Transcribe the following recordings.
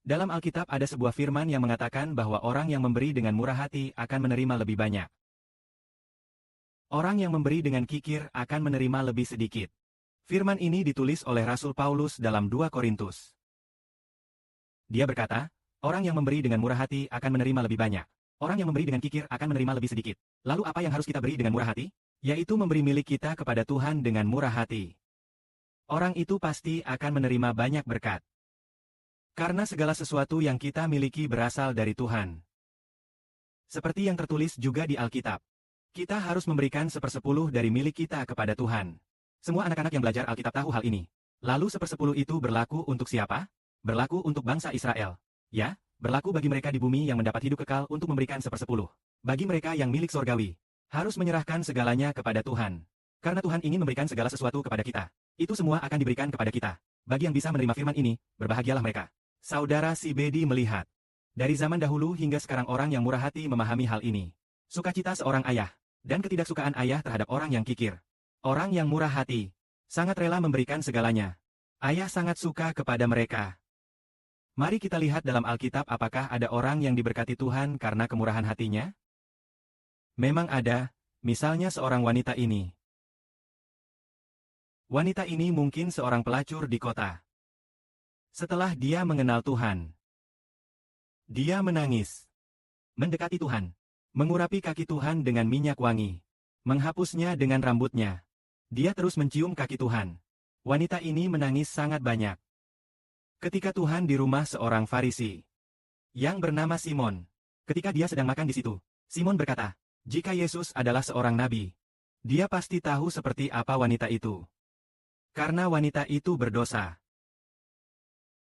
Dalam Alkitab ada sebuah firman yang mengatakan bahwa orang yang memberi dengan murah hati akan menerima lebih banyak. Orang yang memberi dengan kikir akan menerima lebih sedikit. Firman ini ditulis oleh Rasul Paulus dalam 2 Korintus. Dia berkata, orang yang memberi dengan murah hati akan menerima lebih banyak. Orang yang memberi dengan kikir akan menerima lebih sedikit. Lalu apa yang harus kita beri dengan murah hati? Yaitu memberi milik kita kepada Tuhan dengan murah hati. Orang itu pasti akan menerima banyak berkat. Karena segala sesuatu yang kita miliki berasal dari Tuhan. Seperti yang tertulis juga di Alkitab. Kita harus memberikan 1/10 dari milik kita kepada Tuhan. Semua anak-anak yang belajar Alkitab tahu hal ini. Lalu 1/10 itu berlaku untuk siapa? Berlaku untuk bangsa Israel. Ya, berlaku bagi mereka di bumi yang mendapat hidup kekal untuk memberikan 1/10. Bagi mereka yang milik sorgawi, harus menyerahkan segalanya kepada Tuhan. Karena Tuhan ingin memberikan segala sesuatu kepada kita. Itu semua akan diberikan kepada kita. Bagi yang bisa menerima firman ini, berbahagialah mereka. Saudara si Bedi melihat. Dari zaman dahulu hingga sekarang orang yang murah hati memahami hal ini. Sukacita seorang ayah, dan ketidaksukaan ayah terhadap orang yang kikir. Orang yang murah hati, sangat rela memberikan segalanya. Ayah sangat suka kepada mereka. Mari kita lihat dalam Alkitab apakah ada orang yang diberkati Tuhan karena kemurahan hatinya? Memang ada, misalnya seorang wanita ini. Wanita ini mungkin seorang pelacur di kota. Setelah dia mengenal Tuhan, dia menangis, mendekati Tuhan, mengurapi kaki Tuhan dengan minyak wangi, menghapusnya dengan rambutnya. Dia terus mencium kaki Tuhan. Wanita ini menangis sangat banyak. Ketika Tuhan di rumah seorang Farisi yang bernama Simon, ketika dia sedang makan di situ, Simon berkata, jika Yesus adalah seorang nabi, dia pasti tahu seperti apa wanita itu. Karena wanita itu berdosa.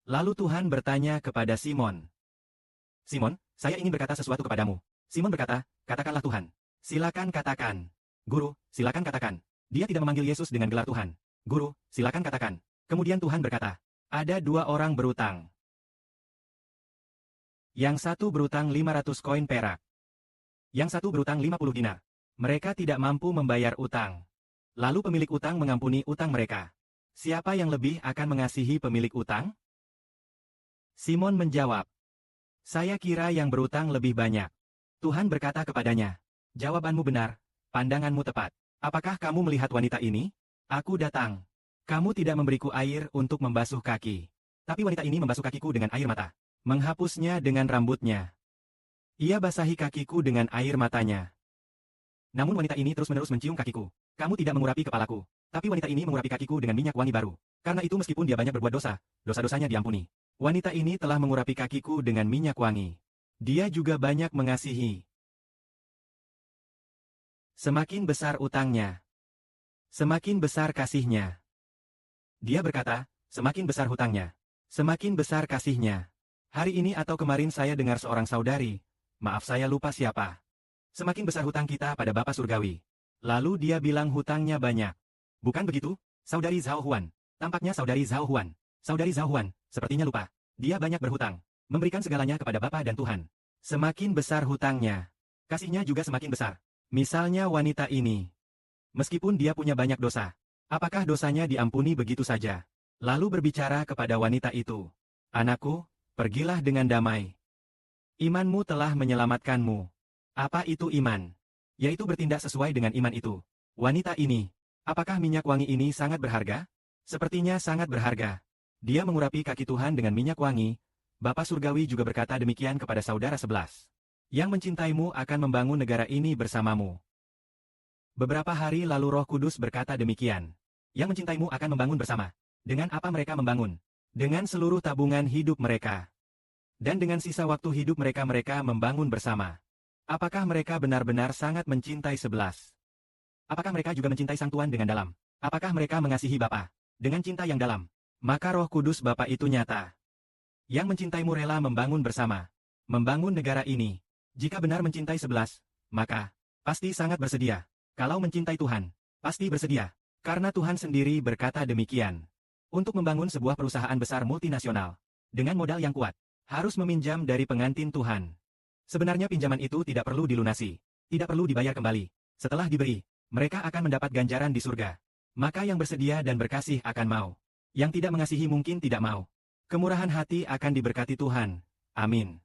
Lalu Tuhan bertanya kepada Simon, Simon, saya ingin berkata sesuatu kepadamu. Simon berkata, katakanlah Tuhan. Silakan katakan. Guru, silakan katakan. Dia tidak memanggil Yesus dengan gelar Tuhan. Guru, silakan katakan. Kemudian Tuhan berkata, ada 2 orang berutang. Yang satu berutang 500 koin perak. Yang satu berutang 50 dinar. Mereka tidak mampu membayar utang. Lalu pemilik utang mengampuni utang mereka. Siapa yang lebih akan mengasihi pemilik utang? Simon menjawab, saya kira yang berutang lebih banyak. Tuhan berkata kepadanya, jawabanmu benar, pandanganmu tepat. Apakah kamu melihat wanita ini? Aku datang. Kamu tidak memberiku air untuk membasuh kaki. Tapi wanita ini membasuh kakiku dengan air mata. Menghapusnya dengan rambutnya. Ia basahi kakiku dengan air matanya. Namun wanita ini terus-menerus mencium kakiku. Kamu tidak mengurapi kepalaku. Tapi wanita ini mengurapi kakiku dengan minyak wangi baru. Karena itu meskipun dia banyak berbuat dosa, dosa-dosanya diampuni. Wanita ini telah mengurapi kakiku dengan minyak wangi. Dia juga banyak mengasihi. Semakin besar utangnya, semakin besar kasihnya. Dia berkata, semakin besar hutangnya, semakin besar kasihnya. Hari ini atau kemarin saya dengar seorang saudari, maaf saya lupa siapa. Semakin besar hutang kita pada Bapa Surgawi. Lalu dia bilang hutangnya banyak. Bukan begitu, saudari Zhao Huan? Tampaknya saudari Zhao Huan. Saudari Zhao Huan, sepertinya lupa. Dia banyak berhutang, memberikan segalanya kepada Bapa dan Tuhan. Semakin besar hutangnya, kasihnya juga semakin besar. Misalnya wanita ini. Meskipun dia punya banyak dosa, apakah dosanya diampuni begitu saja? Lalu berbicara kepada wanita itu, anakku, pergilah dengan damai. Imanmu telah menyelamatkanmu. Apa itu iman? Yaitu bertindak sesuai dengan iman itu. Wanita ini, apakah minyak wangi ini sangat berharga? Sepertinya sangat berharga. Dia mengurapi kaki Tuhan dengan minyak wangi. Bapa Surgawi juga berkata demikian kepada saudara 11. Yang mencintaimu akan membangun negara ini bersamamu. Beberapa hari lalu Roh Kudus berkata demikian. Yang mencintaimu akan membangun bersama. Dengan apa mereka membangun? Dengan seluruh tabungan hidup mereka. Dan dengan sisa waktu hidup mereka membangun bersama. Apakah mereka benar-benar sangat mencintai 11? Apakah mereka juga mencintai Sang Tuhan dengan dalam? Apakah mereka mengasihi Bapa dengan cinta yang dalam? Maka Roh Kudus Bapa itu nyata. Yang mencintaimu rela membangun bersama. Membangun negara ini. Jika benar mencintai 11, maka pasti sangat bersedia. Kalau mencintai Tuhan, pasti bersedia. Karena Tuhan sendiri berkata demikian. Untuk membangun sebuah perusahaan besar multinasional, dengan modal yang kuat, harus meminjam dari pengantin Tuhan. Sebenarnya pinjaman itu tidak perlu dilunasi, tidak perlu dibayar kembali. Setelah diberi, mereka akan mendapat ganjaran di surga. Maka yang bersedia dan berkasih akan mau. Yang tidak mengasihi mungkin tidak mau. Kemurahan hati akan diberkati Tuhan. Amin.